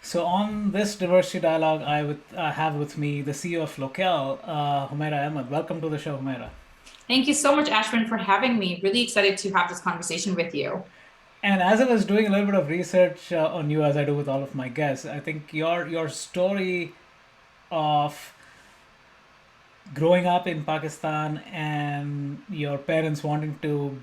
So on this diversity dialogue, I have with me the CEO of Locale, Humaira Ahmed. Welcome to the show, Humaira. Thank you so much, Ashwin, for having me. Really excited to have this conversation with you. And as I was doing a little bit of research on you, as I do with all of my guests, I think your story of growing up in Pakistan and your parents wanting to,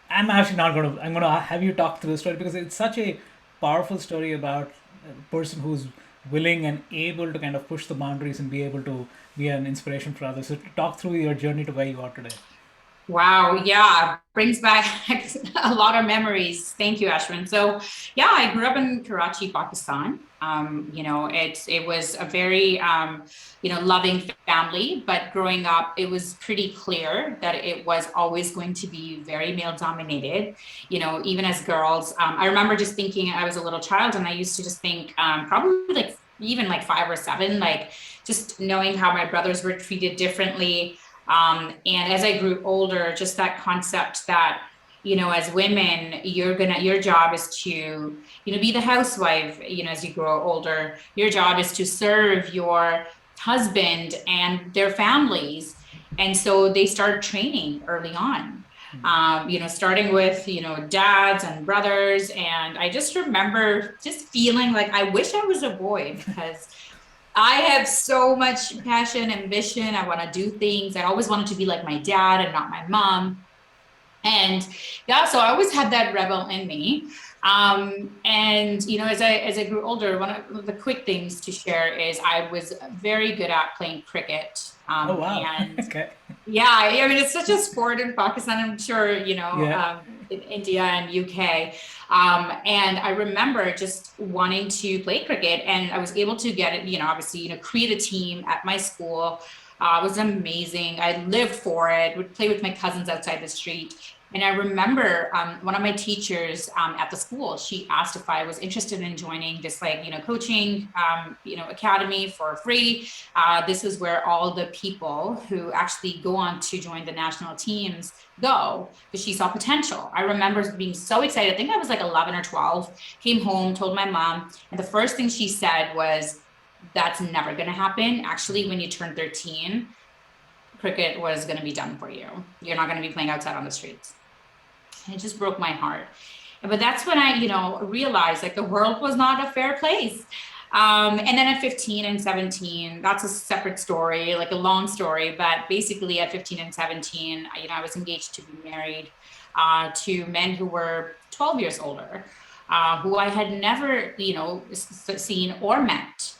I'm actually not going to. I'm going to have you talk through the story because it's such a powerful story about a person who's willing and able to kind of push the boundaries and be able to be an inspiration for others. So talk through your journey to where you are today. Wow, yeah, brings back a lot of memories. Thank you, Ashwin. So, yeah, I grew up in Karachi, Pakistan. It was a very loving family, but growing up, it was pretty clear that it was always going to be very male dominated. Even as girls, I remember just thinking I was a little child, and I used to just think probably like even like 5 or 7, like just knowing how my brothers were treated differently. And as I grew older, just that concept that, as women, your job is to, be the housewife, as you grow older, your job is to serve your husband and their families. And so they started training early on. Starting with, dads and brothers. And I just remember just feeling like I wish I was a boy because I have so much passion, ambition. I want to do things. I always wanted to be like my dad and not my mom. And yeah, so I always had that rebel in me. And as I grew older, one of the quick things to share is I was very good at playing cricket. Oh wow. And Okay. yeah, I mean, it's such a sport in Pakistan. I'm sure, Yeah. in India and UK. And I remember just wanting to play cricket, and I was able to get it, obviously, create a team at my school. It was amazing. I lived for it, would play with my cousins outside the street. And I remember one of my teachers at the school, she asked if I was interested in joining this like, coaching, academy for free. This is where all the people who actually go on to join the national teams go, because she saw potential. I remember being so excited. I think I was like 11 or 12, came home, told my mom, and the first thing she said was, that's never going to happen. Actually, when you turn 13, cricket was going to be done for you. You're not going to be playing outside on the streets. And it just broke my heart. But that's when I, realized like the world was not a fair place. And then at 15 and 17, that's a separate story, like a long story. But basically at 15 and 17, I was engaged to be married to men who were 12 years older, who I had never, seen or met.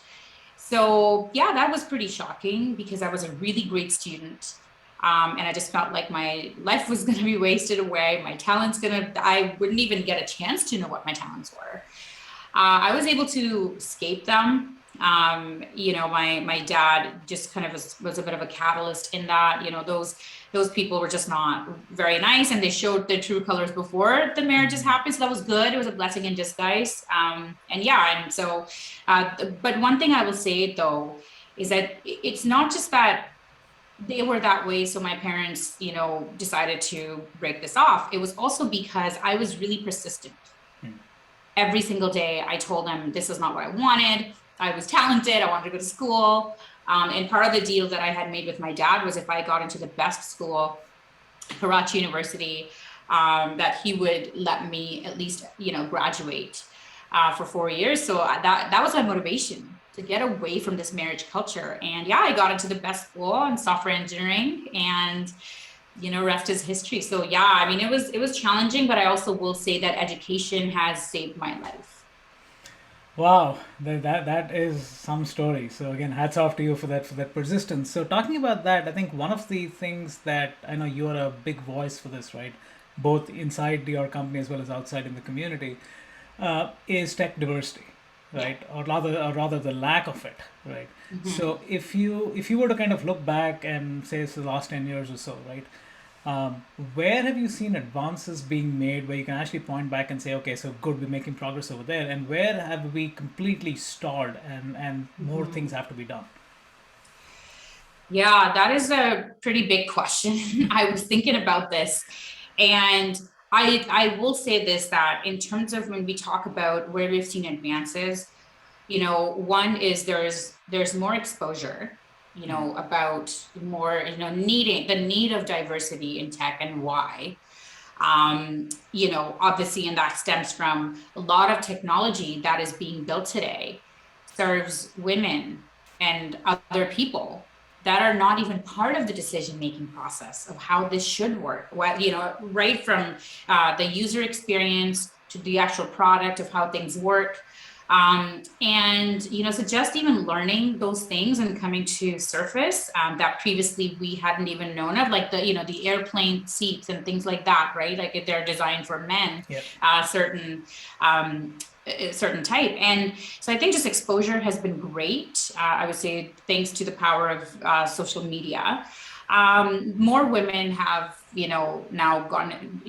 So yeah, that was pretty shocking because I was a really great student. And I just felt like my life was going to be wasted away. I wouldn't even get a chance to know what my talents were. I was able to escape them. My dad just kind of was a bit of a catalyst in that. Those people were just not very nice, and they showed their true colors before the marriages happened. So that was good. It was a blessing in disguise. And yeah, and so, but one thing I will say though is that it's not just that they were that way, so my parents decided to break this off. It was also because I was really persistent. Every single day I told them this is not what I wanted. I was talented, I wanted to go to school. And part of the deal that I had made with my dad was if I got into the best school, Karachi University, that he would let me at least graduate for 4 years. So that was my motivation to get away from this marriage culture. And yeah, I got into the best school in software engineering, and rest is history. So yeah, I mean, it was challenging, but I also will say that education has saved my life. Wow, that is some story. So again, hats off to you for that persistence. So talking about that, I think one of the things that I know you are a big voice for this, right? Both inside your company as well as outside in the community, is tech diversity, Yeah. right? Or rather the lack of it, right? Mhm. So if you were to kind of look back and say it's the last 10 years or so, right? Where have you seen advances being made where you can actually point back and say, okay, so good, we're making progress over there, and where have we completely stalled and more things Mhm. have to be done? Yeah, that is a pretty big question. I was thinking about this, and I will say this, that in terms of when we talk about where we've seen advances, One is there's more exposure, about more, needing the need of diversity in tech and why. Obviously, and that stems from a lot of technology that is being built today serves women and other people that are not even part of the decision making process of how this should work. Right from the user experience to the actual product of how things work. So just even learning those things and coming to surface that previously we hadn't even known of, like the airplane seats and things like that, right? Like if they're designed for men, Yep. certain a certain type. And so I think just exposure has been great. I would say thanks to the power of social media. More women have, now gone,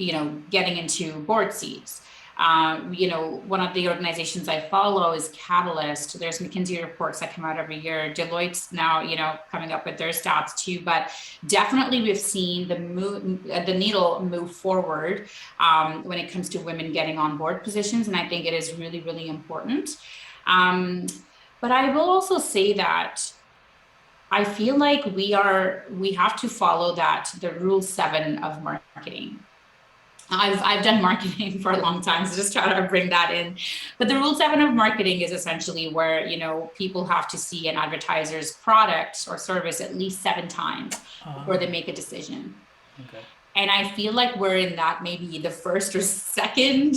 getting into board seats. One of the organizations I follow is Catalyst. There's McKinsey reports that come out every year. Deloitte's now, coming up with their stats too. But definitely, we've seen the needle move forward when it comes to women getting on board positions, and I think it is really, really important. But I will also say that I feel like we have to follow the rule 7 of marketing. I've done marketing for a long time, so just try to bring that in. But the rule 7 of marketing is essentially where, people have to see an advertiser's product or service at least 7 times before they make a decision. Okay. And I feel like we're in that maybe the first or second,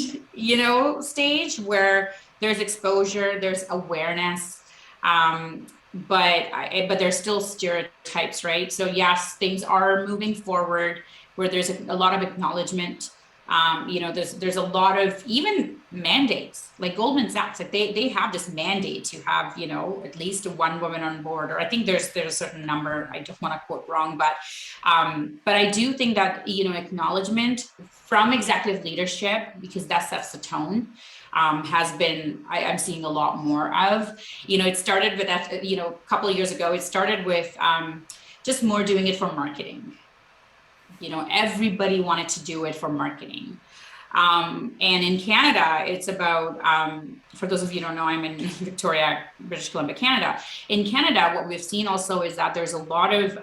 stage where there's exposure, there's awareness, but there's still stereotypes, right? So yes, things are moving forward where there's a lot of acknowledgement. There's a lot of even mandates, like Goldman Sachs, like they have this mandate to have, at least 1 woman on board, or I think there's a certain number, I don't want to quote wrong, but I do think that, acknowledgement from executive leadership, because that sets the tone, has been, I'm seeing a lot more of. It started with that, a couple of years ago, it started with just more doing it for marketing. Everybody wanted to do it for marketing. And in Canada, it's about, for those of you who don't know, I'm in Victoria, British Columbia, Canada. In Canada, what we've seen also is that there's a lot of,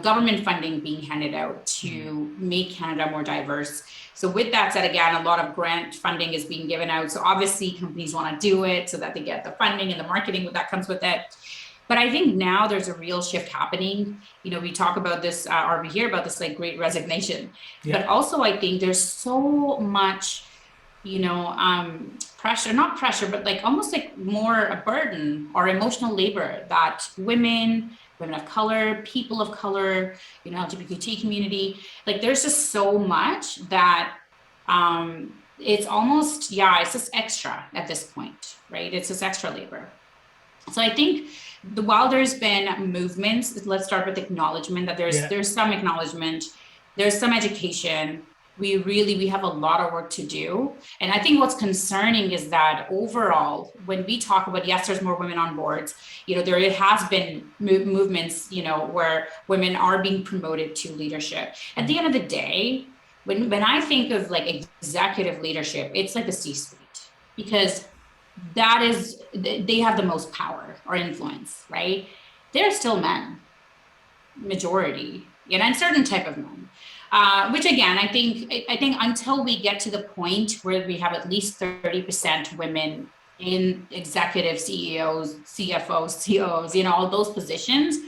government funding being handed out to make Canada more diverse. So with that said, again, a lot of grant funding is being given out. So obviously companies want to do it so that they get the funding and the marketing that comes with it. But I think now there's a real shift happening. We talk about this, or we hear about this, like great resignation. Yeah. But also I think there's so much, pressure, not pressure, but like almost like more a burden or emotional labor that women of color, people of color, LGBT community, like there's just so much that it's almost, it's just extra at this point, right? It's just extra labor. So I think while there's been movements, let's start with acknowledgement that there's some acknowledgement, there's some education. We have a lot of work to do. And I think what's concerning is that overall, when we talk about, yes, there's more women on boards, there has been movements, where women are being promoted to leadership. At the end of the day, when I think of like executive leadership, it's like the C-suite, because they have the most power or influence, right? They're still men, majority, and certain type of men. Which again, I think until we get to the point where we have at least 30% women in executive CEOs, CFOs, COOs, all those positions,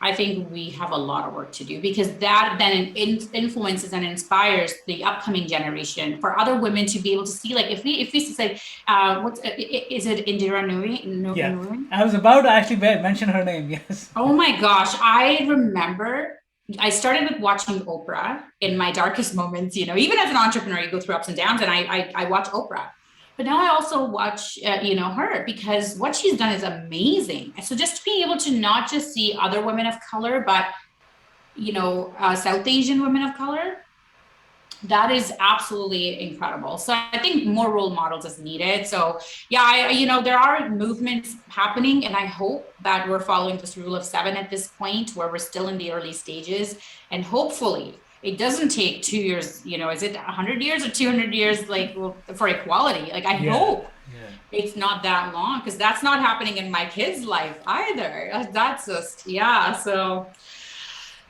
I think we have a lot of work to do, because that then influences and inspires the upcoming generation for other women to be able to see, like if we say, is it Indira Nooyi? Yeah, I was about to actually mention her name. Yes. Oh my gosh, I remember. I started with watching Oprah in my darkest moments. Even as an entrepreneur, you go through ups and downs, and I watch Oprah. But now I also watch, her, because what she's done is amazing. So just being able to not just see other women of color, but, South Asian women of color, that is absolutely incredible. So I think more role models is needed. So yeah, there are movements happening, and I hope that we're following this rule of 7 at this point, where we're still in the early stages, and hopefully it doesn't take 2 years, is it 100 years or 200 years, like for equality? Like I hope It's not that long because that's not happening in my kid's life either. That's just, yeah. So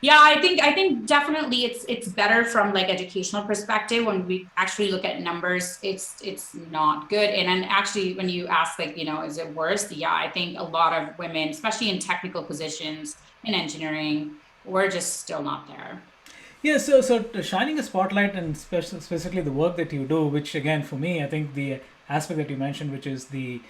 yeah, I think definitely it's better from like educational perspective. When we actually look at numbers, it's not good. And then actually when you ask like, is it worse? Yeah, I think a lot of women, especially in technical positions in engineering, we're just still not there. Yeah, so shining a spotlight and specifically the work that you do, which again for me, I think the aspect that you mentioned, which is the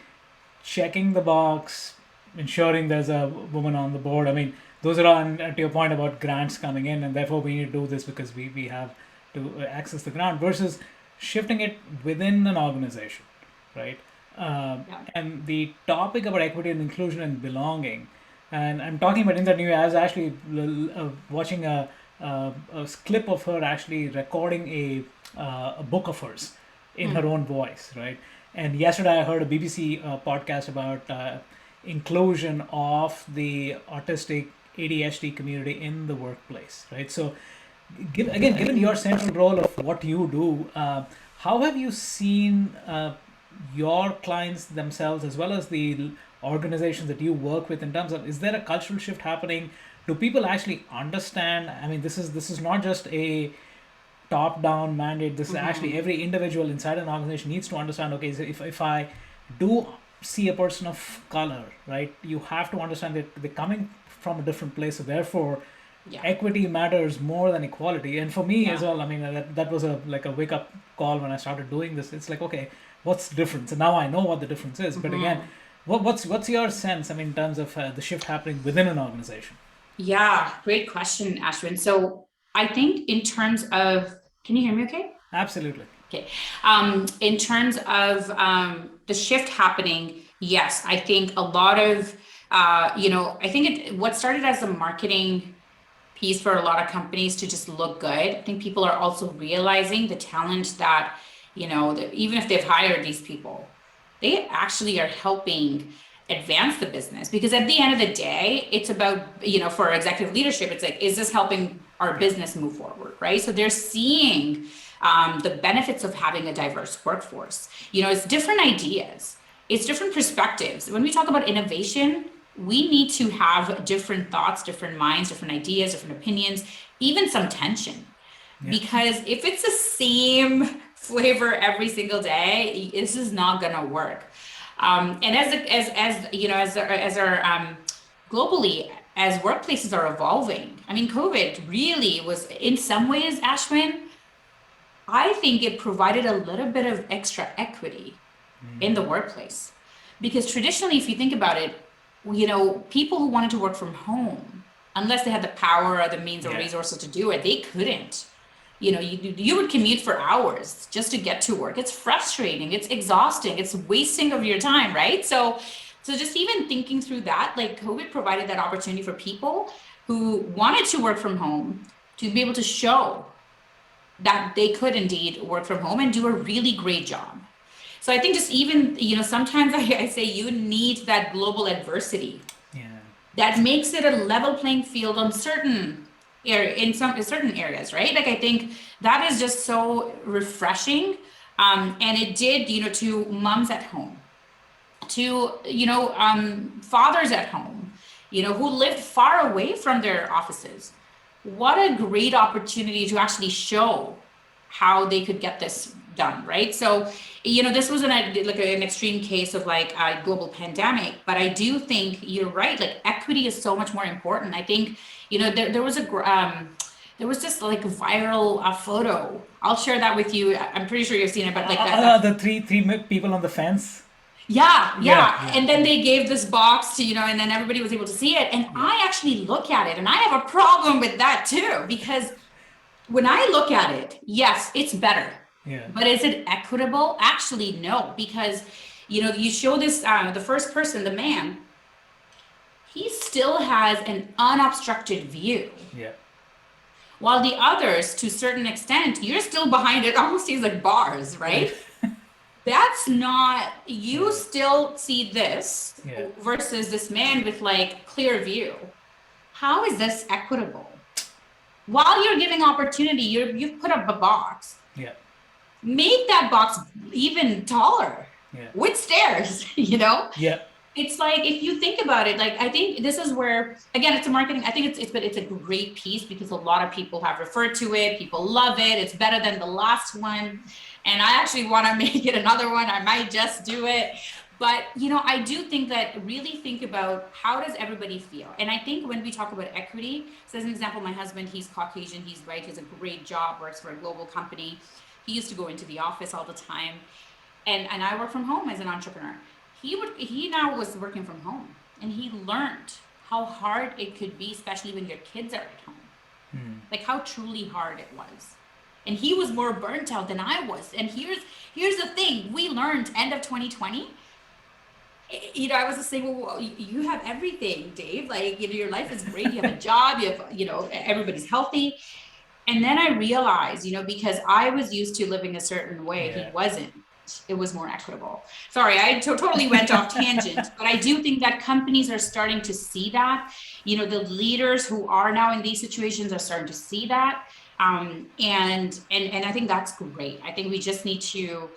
checking the box, ensuring there's a woman on the board. I mean, those are on to your point about grants coming in, and therefore we need to do this because we have to access the grant versus shifting it within an organization, right? Yeah. And the topic about equity and inclusion and belonging, and I'm talking about in the new. I was actually watching a clip of her actually recording a book of hers in her Hmm. own voice, right? And yesterday I heard a BBC podcast about inclusion of the autistic ADHD community in the workplace, right? So, given your central role of what you do, how have you seen your clients themselves as well as the organizations that you work with in terms of is there a cultural shift happening? Do people actually understand? I mean, this is not just a top down mandate. This is actually Hmm. every individual inside an organization needs to understand, okay, so if I do see a person of color, right, you have to understand that they're coming from a different place, so therefore Yeah. equity matters more than equality. And for me as Yeah. well, I mean, that was a like a wake up call when I started doing this. It's like, okay, what's the difference? And now I know what the difference is. But again, Hmm. what's your sense, I mean, in terms of the shift happening within an organization? Yeah. Great question, Ashwin. So I think in terms of, can you hear me okay? Absolutely. Okay. In terms of the shift happening, yes, I think a lot of, I think what started as a marketing piece for a lot of companies to just look good. I think people are also realizing the talent that, that even if they've hired these people, they actually are helping advance the business because at the end of the day, it's about, for executive leadership, it's like, is this helping our Yeah. business move forward, right? So they're seeing the benefits of having a diverse workforce. It's different ideas, it's different perspectives. When we talk about innovation, we need to have different thoughts, different minds, different ideas, different opinions, even some tension. Yeah. Because if it's the same flavor every single day, this is not going to work. And as our globally, as workplaces are evolving, I mean, COVID really was, in some ways, Ashwin, I think it provided a little bit of extra equity in the workplace. Because traditionally, if you think about it, people who wanted to work from home, unless they had the power or the means or Yeah. resources to do it, they couldn't. You would commute for hours just to get to work. It's frustrating, it's exhausting, it's wasting of your time, right? So just even thinking through that, like COVID provided that opportunity for people who wanted to work from home to be able to show that they could indeed work from home and do a really great job. So I think just even, sometimes I say you need that global adversity Yeah. that makes it a level playing field on certain area in some certain areas, right? Like I think that is just so refreshing. And it did, to moms at home, to, fathers at home, who lived far away from their offices. What a great opportunity to actually show how they could get this done, right? So, this was an extreme case of like a global pandemic, but I do think you're right. Like equity is so much more important. I think, there was this like viral photo. I'll share that with you. I'm pretty sure you've seen it, but like that The three people on the fence. yeah, Yeah. yeah. Yeah. And then Yeah. they gave this box to, and then everybody was able to see it. And Yeah. I actually look at it and I have a problem with that too, because when I look at it, yes, it's better. Yeah. But is it equitable? Actually, no, because, you show this, the first person, the man, he still has an unobstructed view. Yeah. While the others, to a certain extent, you're still behind it, almost seems like bars, Right. right? That's not, you Yeah. still see this Yeah. versus this man with like clear view. How is this equitable? While you're giving opportunity, you've put up a box. Yeah. Make that box even taller. Yeah. with stairs, you know? Yeah. It's like, if you think about it, like, I think this is where, again, it's a marketing, I think but it's a great piece because a lot of people have referred to it. People love it. It's better than the last one. And I actually want to make it another one. I might just do it. But, I do think that really think about how does everybody feel? And I think when we talk about equity, so as an example, my husband, he's Caucasian, he's white, he has a great job, works for a global company. He used to go into the office all the time. And I work from home as an entrepreneur. He now was working from home, and he learned how hard it could be, especially when your kids are at home. Like how truly hard it was. And he was more burnt out than I was. And here's the thing, we learned end of 2020. I was just saying, well, you have everything, Dave. Like, your life is great. You have a job. You have, everybody's healthy. And then I realized, because I was used to living a certain way, Yeah. he wasn't. It was more equitable. Sorry, I totally went off tangent, but I do think that companies are starting to see that. The leaders who are now in these situations are starting to see that. And I think that's great. I think we just need to,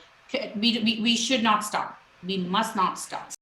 we should not stop. We must not stop.